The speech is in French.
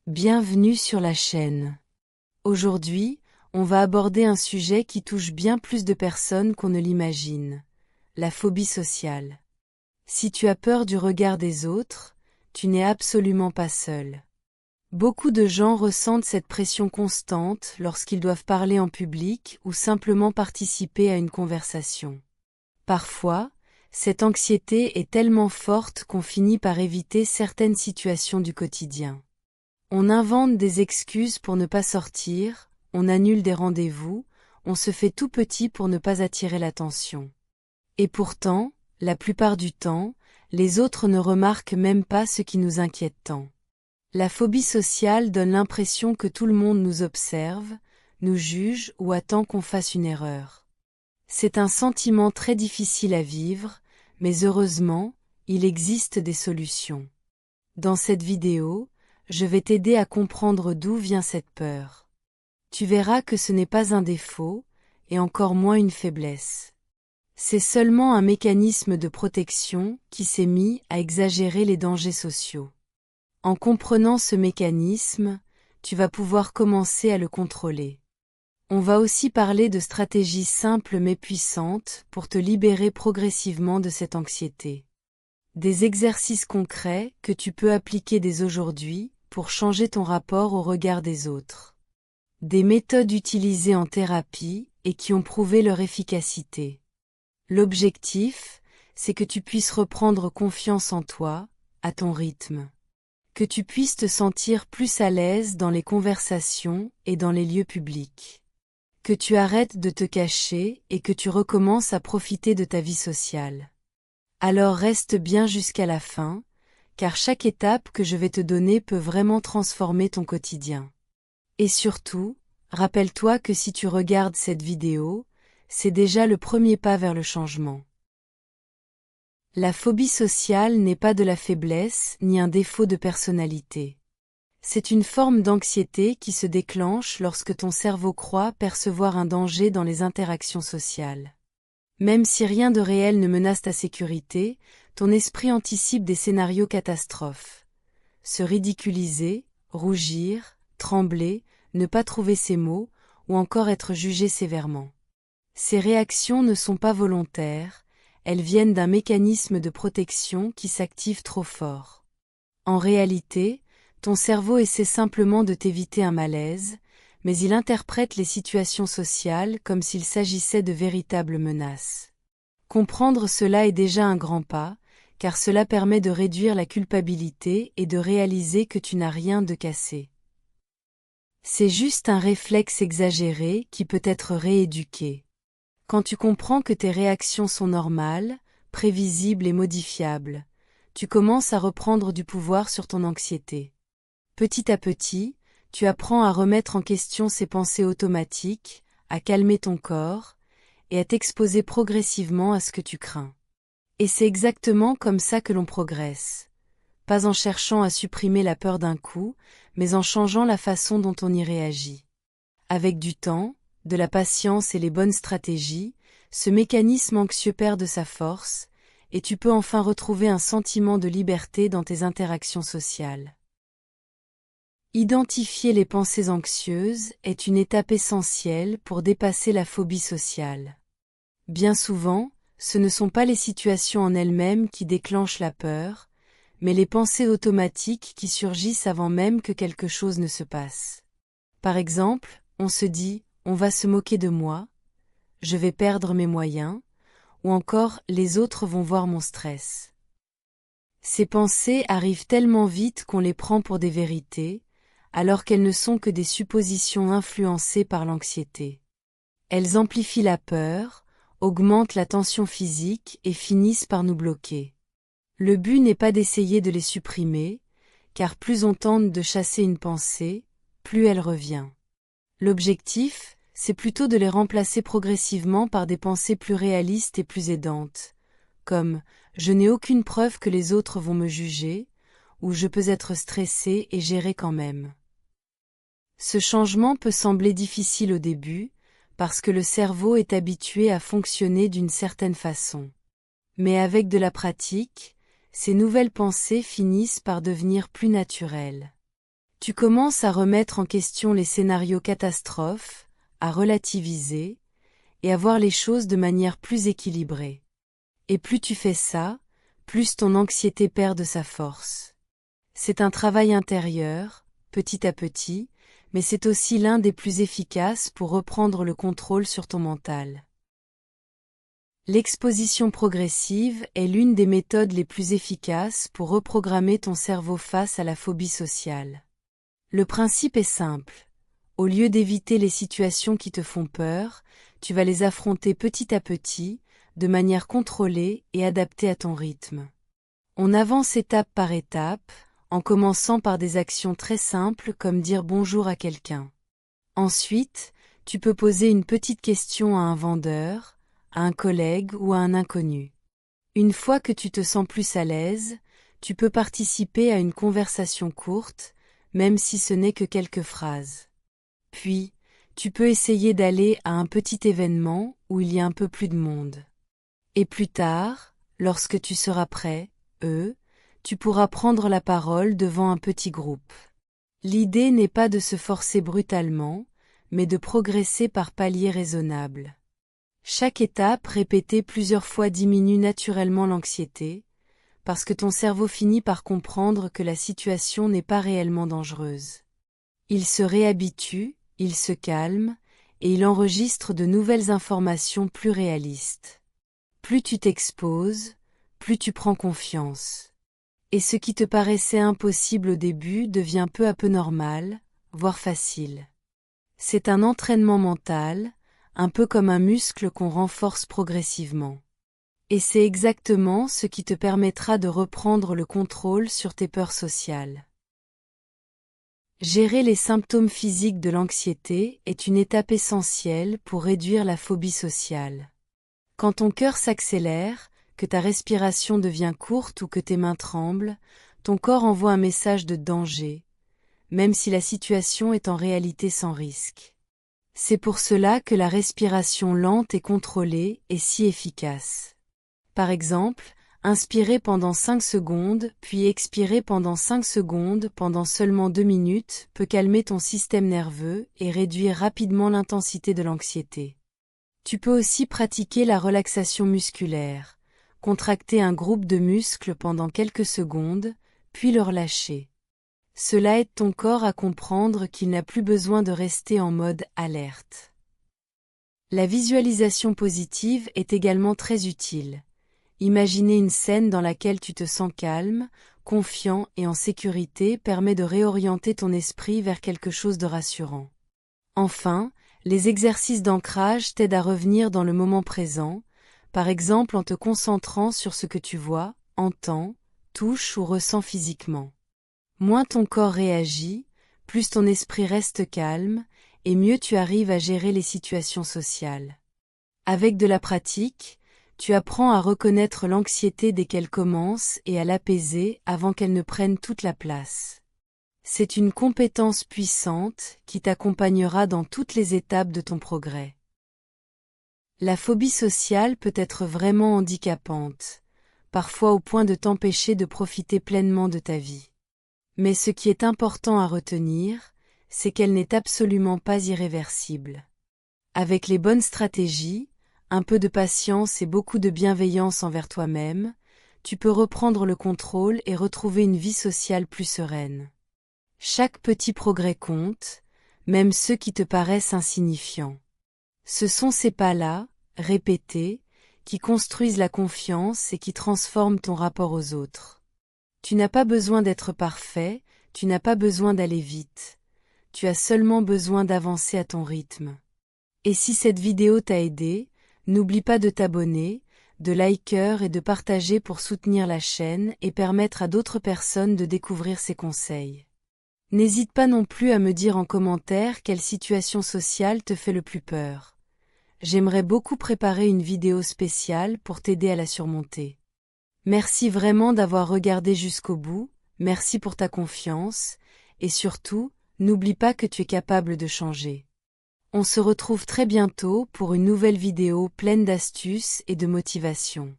Bienvenue sur la chaîne. Aujourd'hui, on va aborder un sujet qui touche bien plus de personnes qu'on ne l'imagine, la phobie sociale. Si tu as peur du regard des autres, tu n'es absolument pas seul. Beaucoup de gens ressentent cette pression constante lorsqu'ils doivent parler en public ou simplement participer à une conversation. Parfois, cette anxiété est tellement forte qu'on finit par éviter certaines situations du quotidien. On invente des excuses pour ne pas sortir, on annule des rendez-vous, on se fait tout petit pour ne pas attirer l'attention. Et pourtant, la plupart du temps, les autres ne remarquent même pas ce qui nous inquiète tant. La phobie sociale donne l'impression que tout le monde nous observe, nous juge ou attend qu'on fasse une erreur. C'est un sentiment très difficile à vivre, mais heureusement, il existe des solutions. Dans cette vidéo, je vais t'aider à comprendre d'où vient cette peur. Tu verras que ce n'est pas un défaut, et encore moins une faiblesse. C'est seulement un mécanisme de protection qui s'est mis à exagérer les dangers sociaux. En comprenant ce mécanisme, tu vas pouvoir commencer à le contrôler. On va aussi parler de stratégies simples mais puissantes pour te libérer progressivement de cette anxiété. Des exercices concrets que tu peux appliquer dès aujourd'hui pour changer ton rapport au regard des autres. Des méthodes utilisées en thérapie et qui ont prouvé leur efficacité. L'objectif, c'est que tu puisses reprendre confiance en toi, à ton rythme. Que tu puisses te sentir plus à l'aise dans les conversations et dans les lieux publics. Que tu arrêtes de te cacher et que tu recommences à profiter de ta vie sociale. Alors reste bien jusqu'à la fin, car chaque étape que je vais te donner peut vraiment transformer ton quotidien. Et surtout, rappelle-toi que si tu regardes cette vidéo, c'est déjà le premier pas vers le changement. La phobie sociale n'est pas de la faiblesse ni un défaut de personnalité. C'est une forme d'anxiété qui se déclenche lorsque ton cerveau croit percevoir un danger dans les interactions sociales. Même si rien de réel ne menace ta sécurité, ton esprit anticipe des scénarios catastrophes. Se ridiculiser, rougir, trembler, ne pas trouver ses mots, ou encore être jugé sévèrement. Ces réactions ne sont pas volontaires, elles viennent d'un mécanisme de protection qui s'active trop fort. En réalité, ton cerveau essaie simplement de t'éviter un malaise, mais il interprète les situations sociales comme s'il s'agissait de véritables menaces. Comprendre cela est déjà un grand pas, car cela permet de réduire la culpabilité et de réaliser que tu n'as rien de cassé. C'est juste un réflexe exagéré qui peut être rééduqué. Quand tu comprends que tes réactions sont normales, prévisibles et modifiables, tu commences à reprendre du pouvoir sur ton anxiété. Petit à petit, tu apprends à remettre en question ces pensées automatiques, à calmer ton corps, et à t'exposer progressivement à ce que tu crains. Et c'est exactement comme ça que l'on progresse. Pas en cherchant à supprimer la peur d'un coup, mais en changeant la façon dont on y réagit. Avec du temps, de la patience et les bonnes stratégies, ce mécanisme anxieux perd de sa force, et tu peux enfin retrouver un sentiment de liberté dans tes interactions sociales. Identifier les pensées anxieuses est une étape essentielle pour dépasser la phobie sociale. Bien souvent, ce ne sont pas les situations en elles-mêmes qui déclenchent la peur, mais les pensées automatiques qui surgissent avant même que quelque chose ne se passe. Par exemple, on se dit « on va se moquer de moi »,« je vais perdre mes moyens » ou encore « les autres vont voir mon stress ». Ces pensées arrivent tellement vite qu'on les prend pour des vérités, alors qu'elles ne sont que des suppositions influencées par l'anxiété. Elles amplifient la peur, augmentent la tension physique et finissent par nous bloquer. Le but n'est pas d'essayer de les supprimer, car plus on tente de chasser une pensée, plus elle revient. L'objectif, c'est plutôt de les remplacer progressivement par des pensées plus réalistes et plus aidantes, comme « je n'ai aucune preuve que les autres vont me juger » ou « je peux être stressé et gérer quand même ». Ce changement peut sembler difficile au début, parce que le cerveau est habitué à fonctionner d'une certaine façon. Mais avec de la pratique, ces nouvelles pensées finissent par devenir plus naturelles. Tu commences à remettre en question les scénarios catastrophes, à relativiser, et à voir les choses de manière plus équilibrée. Et plus tu fais ça, plus ton anxiété perd de sa force. C'est un travail intérieur, petit à petit, mais c'est aussi l'un des plus efficaces pour reprendre le contrôle sur ton mental. L'exposition progressive est l'une des méthodes les plus efficaces pour reprogrammer ton cerveau face à la phobie sociale. Le principe est simple. Au lieu d'éviter les situations qui te font peur, tu vas les affronter petit à petit, de manière contrôlée et adaptée à ton rythme. On avance étape par étape, en commençant par des actions très simples comme dire bonjour à quelqu'un. Ensuite, tu peux poser une petite question à un vendeur, à un collègue ou à un inconnu. Une fois que tu te sens plus à l'aise, tu peux participer à une conversation courte, même si ce n'est que quelques phrases. Puis, tu peux essayer d'aller à un petit événement où il y a un peu plus de monde. Et plus tard, lorsque tu seras prêt, tu pourras prendre la parole devant un petit groupe. L'idée n'est pas de se forcer brutalement, mais de progresser par paliers raisonnables. Chaque étape répétée plusieurs fois diminue naturellement l'anxiété, parce que ton cerveau finit par comprendre que la situation n'est pas réellement dangereuse. Il se réhabitue, il se calme, et il enregistre de nouvelles informations plus réalistes. Plus tu t'exposes, plus tu prends confiance. Et ce qui te paraissait impossible au début devient peu à peu normal, voire facile. C'est un entraînement mental, un peu comme un muscle qu'on renforce progressivement. Et c'est exactement ce qui te permettra de reprendre le contrôle sur tes peurs sociales. Gérer les symptômes physiques de l'anxiété est une étape essentielle pour réduire la phobie sociale. Quand ton cœur s'accélère, que ta respiration devient courte ou que tes mains tremblent, ton corps envoie un message de danger, même si la situation est en réalité sans risque. C'est pour cela que la respiration lente et contrôlée est si efficace. Par exemple, inspirer pendant 5 secondes, puis expirer pendant 5 secondes pendant seulement 2 minutes peut calmer ton système nerveux et réduire rapidement l'intensité de l'anxiété. Tu peux aussi pratiquer la relaxation musculaire, contracter un groupe de muscles pendant quelques secondes, puis le relâcher. Cela aide ton corps à comprendre qu'il n'a plus besoin de rester en mode alerte. La visualisation positive est également très utile. Imaginer une scène dans laquelle tu te sens calme, confiant et en sécurité permet de réorienter ton esprit vers quelque chose de rassurant. Enfin, les exercices d'ancrage t'aident à revenir dans le moment présent, par exemple en te concentrant sur ce que tu vois, entends, touches ou ressens physiquement. Moins ton corps réagit, plus ton esprit reste calme, et mieux tu arrives à gérer les situations sociales. Avec de la pratique, tu apprends à reconnaître l'anxiété dès qu'elle commence et à l'apaiser avant qu'elle ne prenne toute la place. C'est une compétence puissante qui t'accompagnera dans toutes les étapes de ton progrès. La phobie sociale peut être vraiment handicapante, parfois au point de t'empêcher de profiter pleinement de ta vie. Mais ce qui est important à retenir, c'est qu'elle n'est absolument pas irréversible. Avec les bonnes stratégies, un peu de patience et beaucoup de bienveillance envers toi-même, tu peux reprendre le contrôle et retrouver une vie sociale plus sereine. Chaque petit progrès compte, même ceux qui te paraissent insignifiants. Ce sont ces pas-là, répétés, qui construisent la confiance et qui transforment ton rapport aux autres. Tu n'as pas besoin d'être parfait, tu n'as pas besoin d'aller vite. Tu as seulement besoin d'avancer à ton rythme. Et si cette vidéo t'a aidé, n'oublie pas de t'abonner, de liker et de partager pour soutenir la chaîne et permettre à d'autres personnes de découvrir ces conseils. N'hésite pas non plus à me dire en commentaire quelle situation sociale te fait le plus peur. J'aimerais beaucoup préparer une vidéo spéciale pour t'aider à la surmonter. Merci vraiment d'avoir regardé jusqu'au bout, merci pour ta confiance, et surtout, n'oublie pas que tu es capable de changer. On se retrouve très bientôt pour une nouvelle vidéo pleine d'astuces et de motivation.